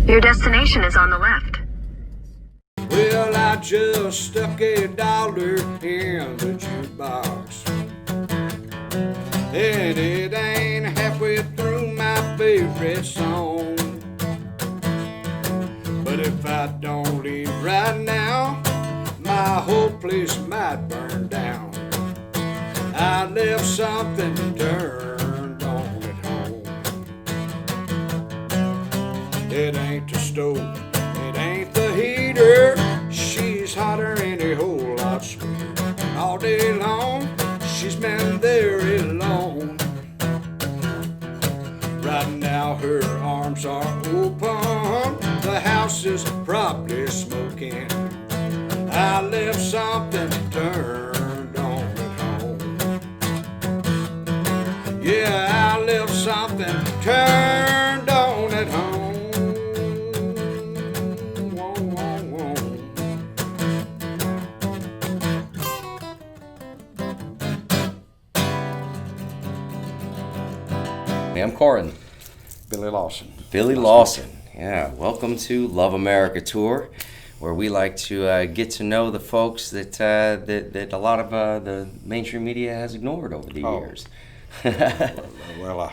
Your destination is on the left. Well, I just stuck $1 in the jukebox, and it ain't halfway through my favorite song. But if I don't leave right now, my whole place might burn down. I left something turned on at home. It ain't the stove, it ain't the heater. She's hotter and a whole lot sweeter. All day long, she's been there alone. Right now her arms are open, the house is probably smoking. I left something turned on at home. Yeah, I left something turned on at home. Whoa, whoa, whoa. I'm Corin. Billy Lawson. Billy Lawson. Yeah, welcome to Love America Tour, where we like to get to know the folks that a lot of the mainstream media has ignored over the years. Well,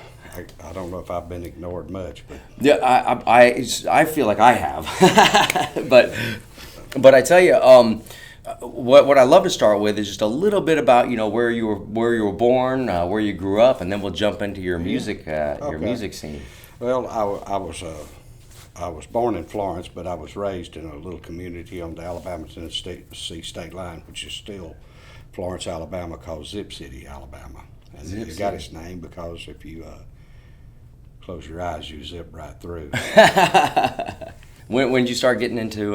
I don't know if I've been ignored much, but Yeah, I feel like I have, but I tell you, what I love to start with is just a little bit about where you were born, where you grew up, and then we'll jump into your music your music scene. well, I was born in Florence, but I was raised in a little community on the Alabama-Tennessee state line, which is still Florence, Alabama, called Zip City, Alabama. And Zip it got City. its name because if you close your eyes, you zip right through. When did you start getting into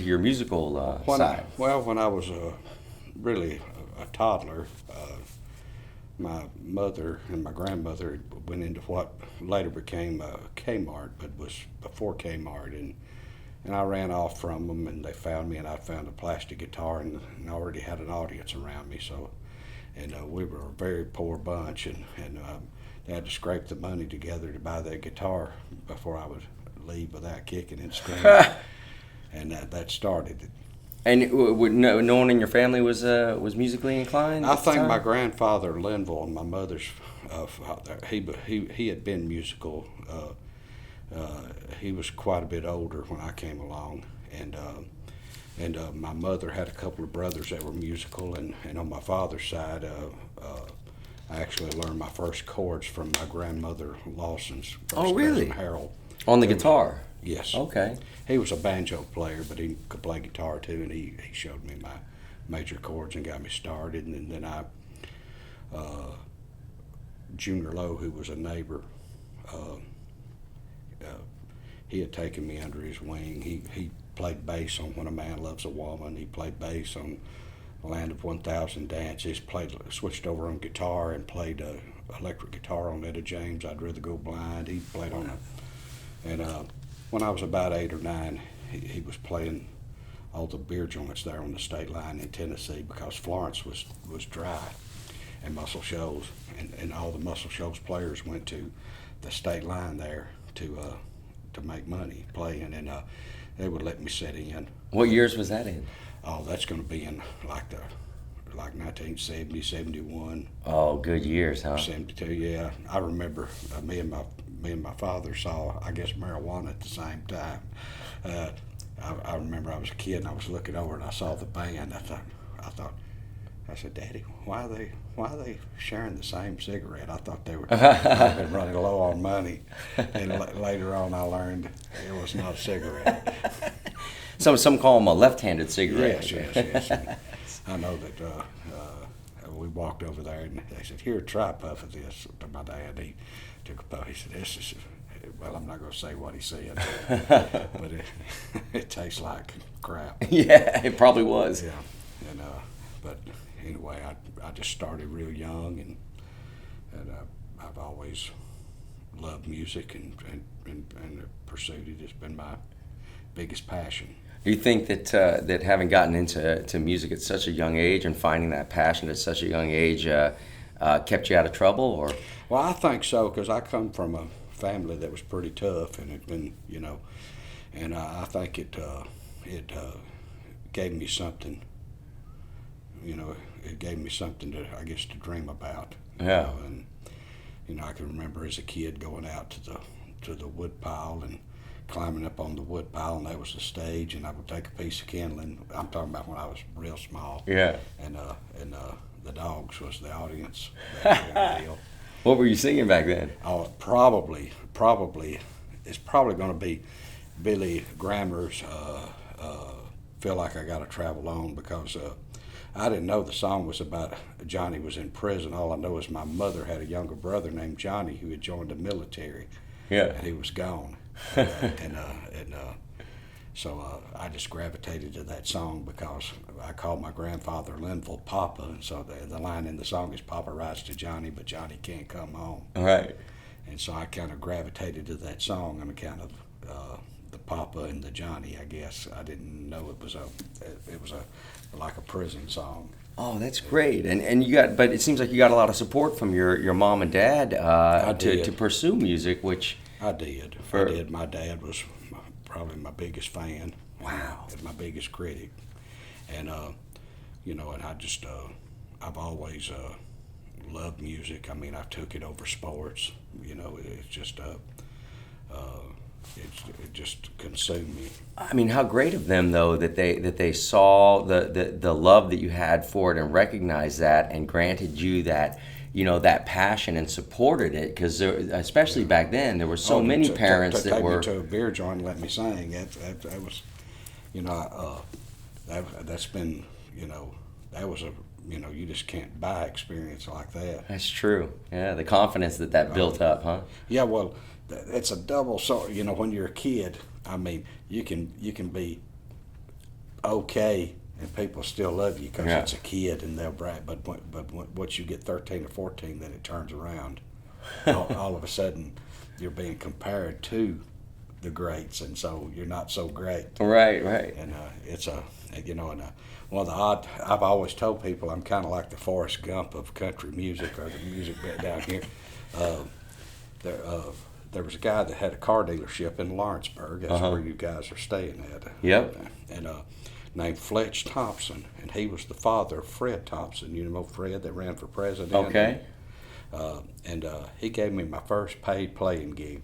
your musical side? When I was really a toddler, my mother and my grandmother went into what later became Kmart, but was before Kmart, and I ran off from them, and they found me, and I found a plastic guitar, and I already had an audience around me, and we were a very poor bunch, and they had to scrape the money together to buy that guitar before I would leave without kicking and screaming, and that started it. And no one in your family was musically inclined? I at the think time? my grandfather Linville and my mother's father, he had been musical. He was quite a bit older when I came along, and my mother had a couple of brothers that were musical, and on my father's side, I actually learned my first chords from my grandmother Lawson's first Oh, really? cousin Harold. On the guitar? Yes. Okay. He was a banjo player, but he could play guitar too, and he showed me my major chords and got me started. And then Junior Lowe, who was a neighbor, he had taken me under his wing. He played bass on When a Man Loves a Woman. He played bass on Land of 1,000 Dances. Switched over on guitar and played electric guitar on Etta James' I'd Rather Go Blind. He played on it. And when I was about 8 or 9, he was playing all the beer joints there on the state line in Tennessee, because Florence was dry, and Muscle Shoals, and all the Muscle Shoals players went to the state line there to make money playing, and they would let me sit in. What years was that in? Oh, that's going to be in like 1970, 71. Oh, good years, huh? 72, yeah. I remember me and my father saw, I guess, marijuana at the same time. I remember I was a kid and I was looking over and I saw the band. I said, Daddy, why are they sharing the same cigarette? I thought they were might have been running low on money. And later on I learned it was not a cigarette. Some call them a left-handed cigarette. Yes. And I know that we walked over there and they said, here, try a puff of this to my dad. He took a puff. He said, this is, well, I'm not going to say what he said, but it tastes like crap. Yeah, it probably was. Yeah, and but anyway, I just started real young, and I've always loved music and pursued it. It's been my biggest passion. Do you think that having gotten into music at such a young age and finding that passion at such a young age kept you out of trouble, or? Well, I think so, because I come from a family that was pretty tough, and it been, and I think it gave me something. It gave me something to, I guess, to dream about. Yeah. And I can remember as a kid going out to the wood pile and climbing up on the wood pile, and that was the stage, and I would take a piece of kindling. I'm talking about when I was real small. Yeah. And the dogs was the audience. That kind of deal. What were you singing back then? Oh, it's probably going to be Billy Grammer's "Feel Like I Gotta Travel On," because I didn't know the song was about Johnny was in prison. All I know is my mother had a younger brother named Johnny who had joined the military. Yeah. And he was gone. So I just gravitated to that song because I called my grandfather Linville Papa, and so the line in the song is Papa writes to Johnny, but Johnny can't come home. Right. And so I kind of gravitated to that song on account of the Papa and the Johnny, I guess. I didn't know it was like a prison song. Oh, that's great. And but it seems like you got a lot of support from your mom and dad to pursue music, which I did. My dad was probably my biggest fan. Wow. And my biggest critic. And and I just I've always loved music. I mean, I took it over sports. It's just it just consumed me. I mean, how great of them though that they saw the love that you had for it and recognized that and granted you that that passion and supported it, because especially back then there were so many parents that were. Take me to a beer joint and let me sing. That was, that's been, that was a, you just can't buy experience like that. That's true. Yeah, the confidence that built up, huh? Yeah, well, it's a double. So when you're a kid, I mean, you can be okay and people still love you because it's a kid and they'll brag. But once you get 13 or 14, then it turns around. all of a sudden, you're being compared to the greats, and so you're not so great. Right. And it's one of the odd. I've always told people I'm kind of like the Forrest Gump of country music, or the music bit down here. There was a guy that had a car dealership in Lawrenceburg. That's where you guys are staying at. Yep. And named Fletch Thompson, and he was the father of Fred Thompson. You know Fred that ran for president. Okay. And he gave me my first paid playing gig.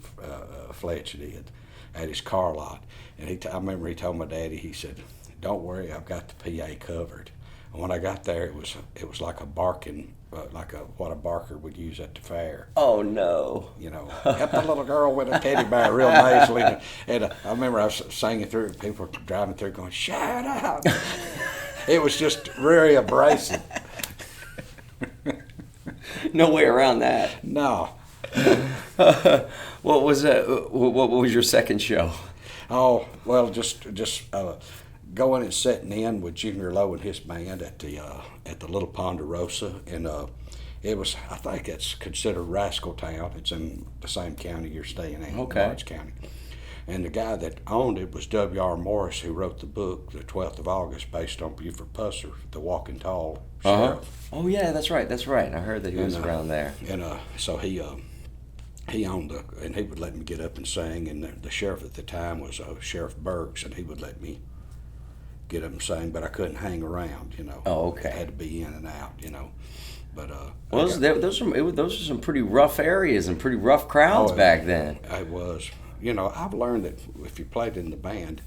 Fletch did at his car lot, and I remember he told my daddy. He said, "Don't worry, I've got the PA covered." And when I got there, it was like a barking. What a barker would use at the fair. Oh no! Help the little girl with a teddy bear real nicely. And I remember I was singing through, people were driving through going, "Shut up!" It was just very abrasive. No way around that. No. What was your second show? Oh well, just going and sitting in with Junior Lowe and his band at the Little Ponderosa, and it was, I think it's considered Rascal Town. It's in the same county you're staying in, Lawrence County. And the guy that owned it was W.R. Morris, who wrote the book, The 12th of August, based on Buford Pusser, the Walking Tall sheriff. Oh yeah, that's right. I heard that he was around there. And so he owned and he would let me get up and sing, and the sheriff at the time was Sheriff Burks, and he would let me get up and sing, but I couldn't hang around, Oh, okay. I had to be in and out, But those were some pretty rough areas and pretty rough crowds back then. It was. I've learned that if you played in the band,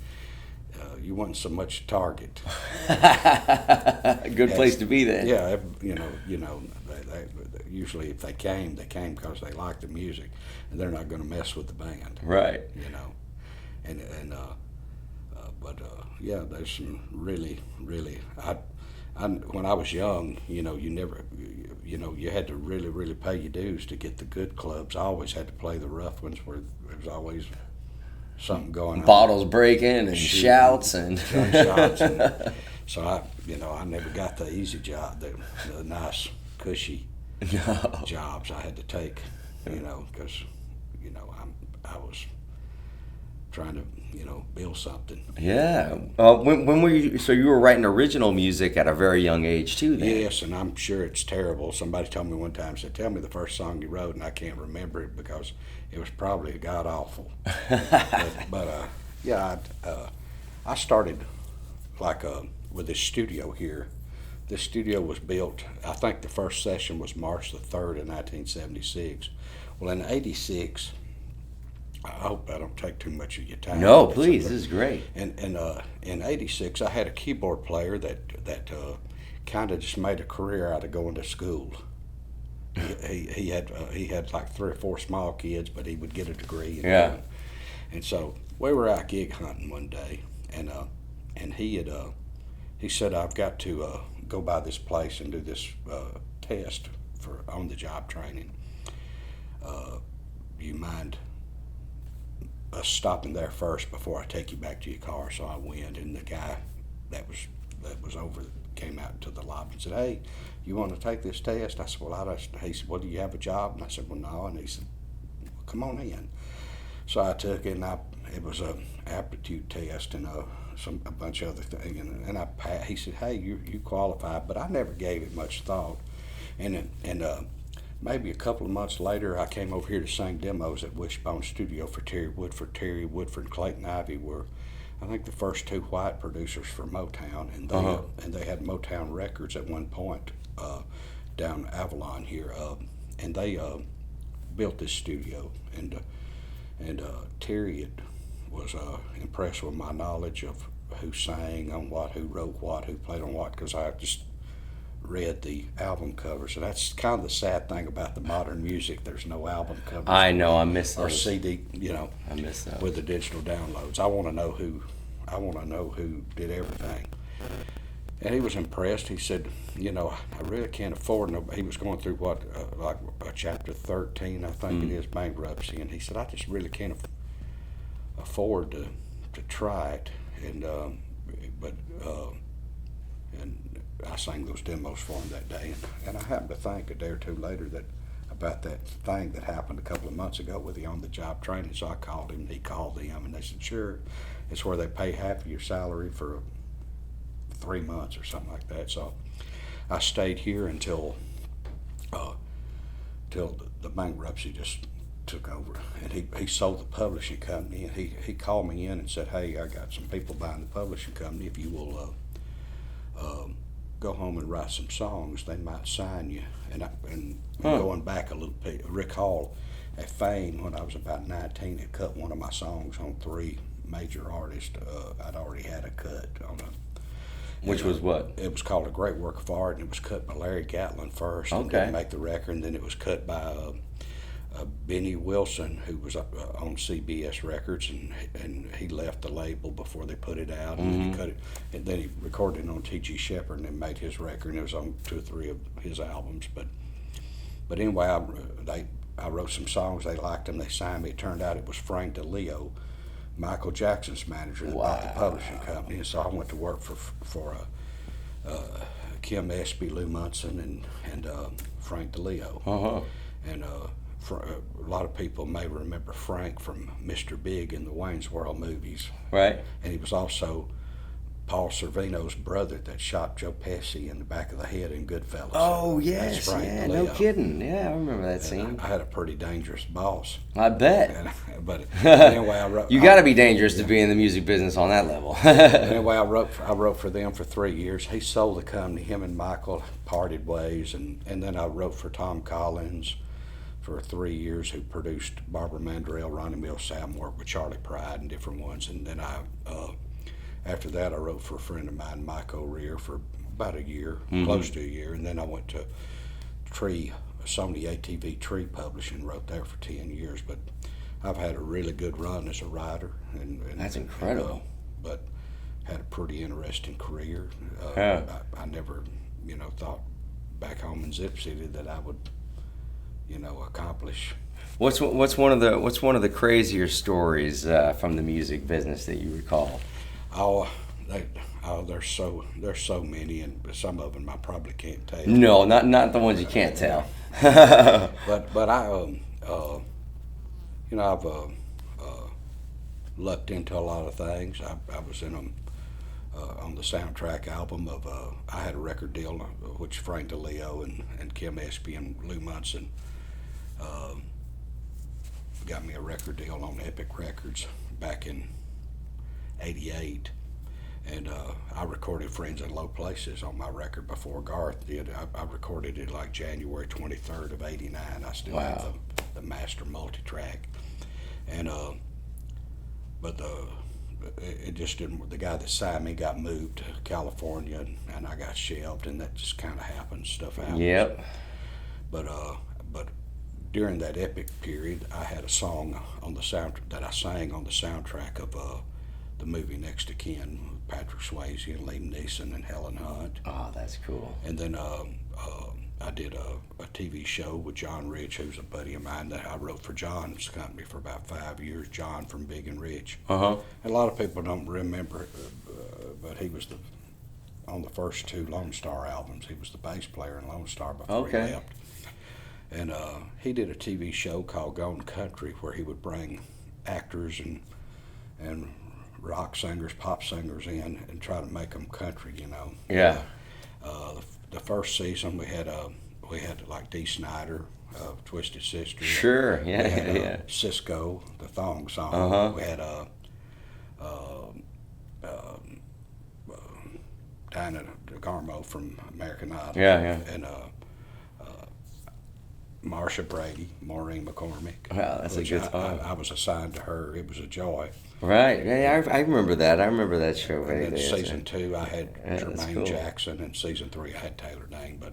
you wasn't so much a target. A good place to be then. Yeah, they usually if they came because they liked the music, and they're not going to mess with the band. Right. Yeah, there's some really. When I was young, you had to really pay your dues to get the good clubs. I always had to play the rough ones where there was always something going on. Bottles breaking and shouts and gunshots. So I never got the easy job, the nice cushy jobs I had to take, because I was trying to build something. Yeah. When were you? So you were writing original music at a very young age too, then? Yes, and I'm sure it's terrible. Somebody told me one time, said, "Tell me the first song you wrote," and I can't remember it because it was probably god awful. Yeah, I started like with this studio here. This studio was built, I think the first session was March the 3rd of 1976. Well, in 86, I hope I don't take too much of your time. No, please, this is great. And in '86, I had a keyboard player that kind of just made a career out of going to school. He had like 3 or 4 small kids, but he would get a degree. And so we were out gig hunting one day, and he said, "I've got to go by this place and do this test for on-the-job training. You mind us stopping there first before I take you back to your car?" So I went, and the guy that was over came out to the lobby and said, "Hey, you want to take this test?" I said, "Well, he said, "Well, do you have a job?" And I said, "Well, no." And he said, "Well, come on in." So I took it, and it was an aptitude test and a bunch of other things, and I passed. He said, "Hey, you qualified," but I never gave it much thought. And maybe a couple of months later, I came over here to sing demos at Wishbone Studio for Terry Woodford. Terry Woodford and Clayton Ivey were, I think, the first 2 white producers for Motown, and they had Motown Records at one point down Avalon here, and they built this studio, and Terry was impressed with my knowledge of who sang on what, who wrote what, who played on what, because I just read the album covers, and that's kind of the sad thing about the modern music. There's no album covers. I know, I miss those. Or CD, I miss those. with the digital downloads. I want to know who did everything. And he was impressed. He said, "I really can't afford no." He was going through like a chapter 13, I think it is, bankruptcy, and he said, "I just really can't afford to try it." And I sang those demos for him that day, and I happened to think a day or two later about that thing that happened a couple of months ago with the on-the-job training. So I called him, and he called them, and they said, "Sure, it's where they pay half of your salary for 3 months or something like that." So I stayed here until the bankruptcy just took over, and he sold the publishing company, and he called me in and said, "Hey, I got some people buying the publishing company. If you will go home and write some songs, they might sign you." And going back a little bit, Rick Hall at Fame, when I was about 19, had cut one of my songs on 3 major artists. I'd already had a cut on Which was what? It was called A Great Work of Art, and it was cut by Larry Gatlin first. Okay. And didn't make the record, and then it was cut by Benny Wilson, who was on CBS Records, and he left the label before they put it out, and then he cut it, and then he recorded it on T.G. Shepherd and then made his record, and it was on 2 or 3 of his albums. But anyway, I wrote some songs, they liked them, they signed me. It turned out it was Frank DeLeo, Michael Jackson's manager, that bought the publishing company, and so I went to work for Kim Espy, Lou Munson, and Frank DeLeo. And a lot of people may remember Frank from Mr. Big in the Wayne's World movies. Right. And he was also Paul Sorvino's brother that shot Joe Pesci in the back of the head in Goodfellas. Oh, yes, That's Frank yeah, DeLeo. no kidding. Yeah, I remember that scene. I had a pretty dangerous boss. I bet. But anyway, I wrote. You got to be dangerous to be in the music business on that level. Anyway, I wrote for them for 3 years. He sold the company. Him and Michael parted ways, and then I wrote for Tom Collins for 3 years, who produced Barbara Mandrell, Ronnie Mills, Sam worked with Charlie Pride and different ones. And then after that, I wrote for a friend of mine, Mike O'Rear, for about a year, close to a year. And then I went to Sony ATV Tree Publishing, wrote there for 10 years. But I've had a really good run as a writer. And That's incredible. But had a pretty interesting career. I never, thought back home in Zip City that I would, accomplish. What's one of the crazier stories from the music business that you recall? There's so many, and some of them I probably can't tell. No, not the ones you can't tell. But I, I've lucked into a lot of things. I was in them on the soundtrack album of, I had a record deal, which Frank DeLeo and Kim Espy and Lou Munson got me a record deal on Epic Records back in '88. And I recorded Friends in Low Places on my record before Garth did. I recorded it like January 23rd of '89. I still have the master multi-track. And but it just didn't. The guy that signed me got moved to California, and I got shelved, and that just kind of happens. Stuff happens. Yep. But during that epic period, I had a song on the sound that I sang on the soundtrack of the movie Next to Kin, with Patrick Swayze and Liam Neeson and Helen Hunt. Oh, that's cool. And then I did a TV show with John Rich, who's a buddy of mine that I wrote for John's company for about 5 years. John from Big and Rich. Uh-huh. And a lot of people don't remember, but he was on the first 2 Lone Star albums. He was the bass player in Lone Star before he left. And he did a TV show called Gone Country, where he would bring actors and rock singers, pop singers in and try to make them country, you know. Yeah. The first season we had like Dee Snider, Twisted Sister. Sure. Yeah. We had, Yeah. Cisco, the thong song. Uh-huh. We had Dinah DeGarmo from American Idol. Yeah. And Marsha Brady, Maureen McCormick. Wow, that's a good song. I was assigned to her. It was a joy. Right. Yeah, I remember that. I remember that show. And then season 2, I had Jermaine cool. Jackson, and season 3, I had Taylor Dane. But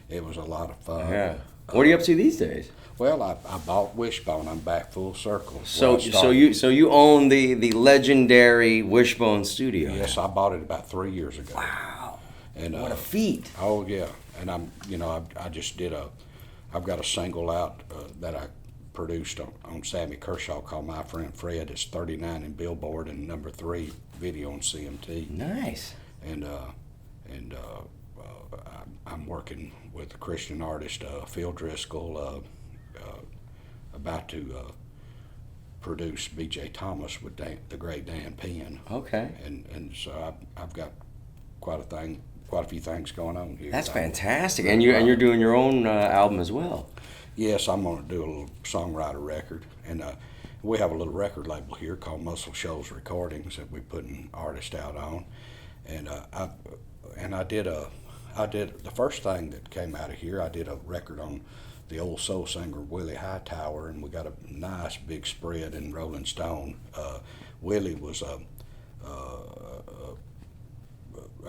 it was a lot of fun. Yeah. What are you up to these days? Well, I bought Wishbone. I'm back full circle. So you own the legendary Wishbone studio? Yes, I bought it about 3 years ago. Wow. And what a feat! Oh yeah, and I just did I've got a single out that I produced on Sammy Kershaw called My Friend Fred. It's 39 in Billboard and number 3 video on CMT. Nice. And I'm working with a Christian artist, Phil Driscoll, about to produce B.J. Thomas with the great Dan Penn. Okay. And so I've got quite a few things going on here. That's fantastic. And you're doing your own album as well. Yes, I'm going to do a little songwriter record, and we have a little record label here called Muscle Shoals Recordings that we're putting artists out on, and I did the first thing that came out of here. I did a record on the old soul singer Willie Hightower, and we got a nice big spread in Rolling Stone. Willie was a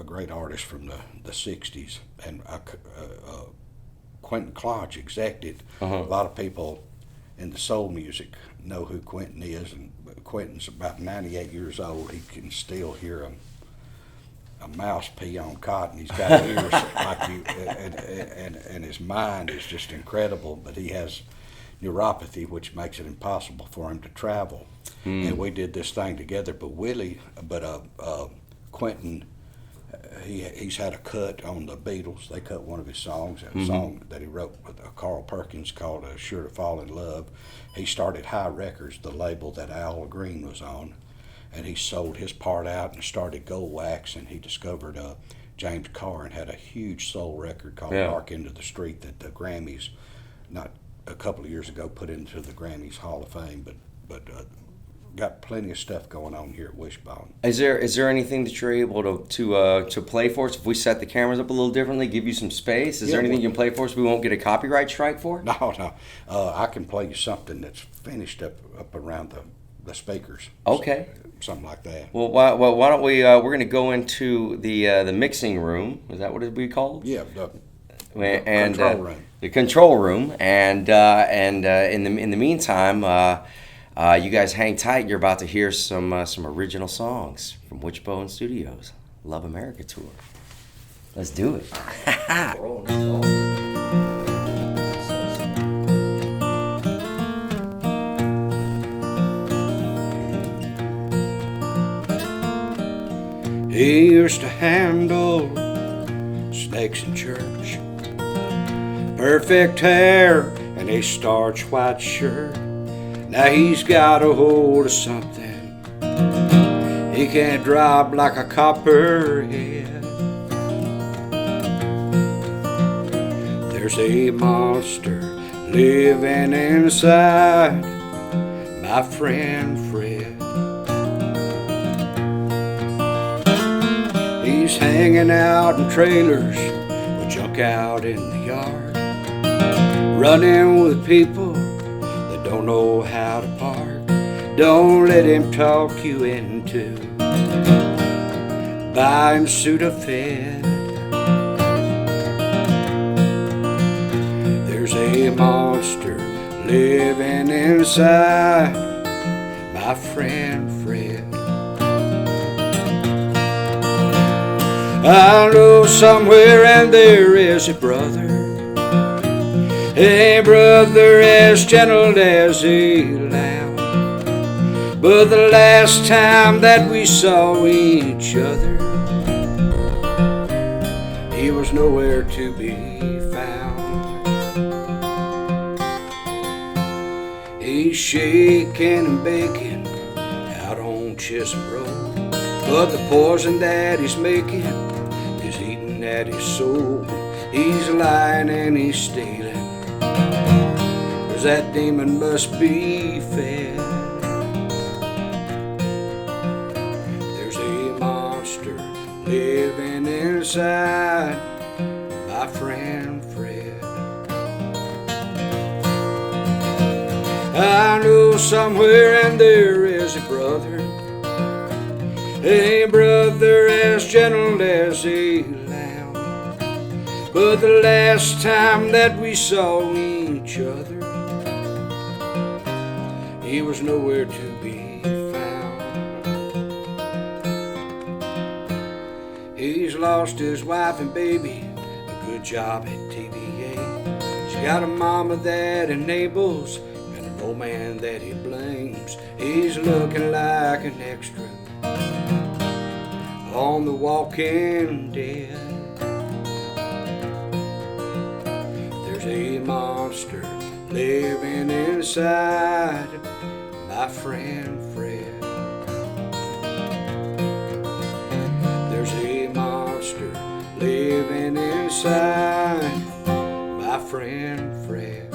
great artist from the 60s, and Quentin Clark executed it. Uh-huh. A lot of people in the soul music know who Quentin is, and Quentin's about 98 years old. He can still hear a mouse pee on cotton. He's got ears like you, and his mind is just incredible, but he has neuropathy, which makes it impossible for him to travel. And we did this thing together, but Quentin, he's had a cut on the Beatles. They cut one of his songs, a song that he wrote with Carl Perkins called Sure to Fall in Love. He started High Records, the label that Al Green was on, and he sold his part out and started Gold Wax, and he discovered James Carr and had a huge soul record called Dark Into the Street that the Grammys, not a couple of years ago, put into the Grammys Hall of Fame, but got plenty of stuff going on here at Wishbone. Is there anything that you're able to play for us? If we set the cameras up a little differently, give you some space, is there anything you can play for us we won't get a copyright strike for? No. I can play you something that's finished up around the speakers. Okay. Something like that. Well, why don't we? We're going to go into the mixing room. Is that what it would be called? Yeah. The control room. The control room, and in the meantime, you guys hang tight. You're about to hear some original songs from Wishbone Studios Love America tour. Let's do it. He used to handle snakes in church. Perfect hair and a starch white shirt. Now he's got a hold of something He can't drop like a copperhead. There's a monster living inside my friend Fred. He's hanging out in trailers with junk out in the yard, running with people that don't know how to park. Don't let him talk you into buying Sudafed. There's a monster living inside my friend Fred. I know somewhere and there is a brother as gentle as a lamb. But the last time that we saw each other, he was nowhere to be found. He's shaking and baking out on Chisholm Road, but the poison that he's making is eating at his soul. He's lying and he's stealing, 'cause that demon must be fed. There's a monster living inside my friend Fred. I know somewhere and there is a brother as gentle as a lamb. But the last time that we saw each other, he was nowhere to be found. He's lost his wife and baby, a good job at TVA. She's got a mama that enables and an old man that he blames. He's looking like an extra on The Walking Dead. There's a monster living inside my friend Fred. There's a monster living inside my friend Fred.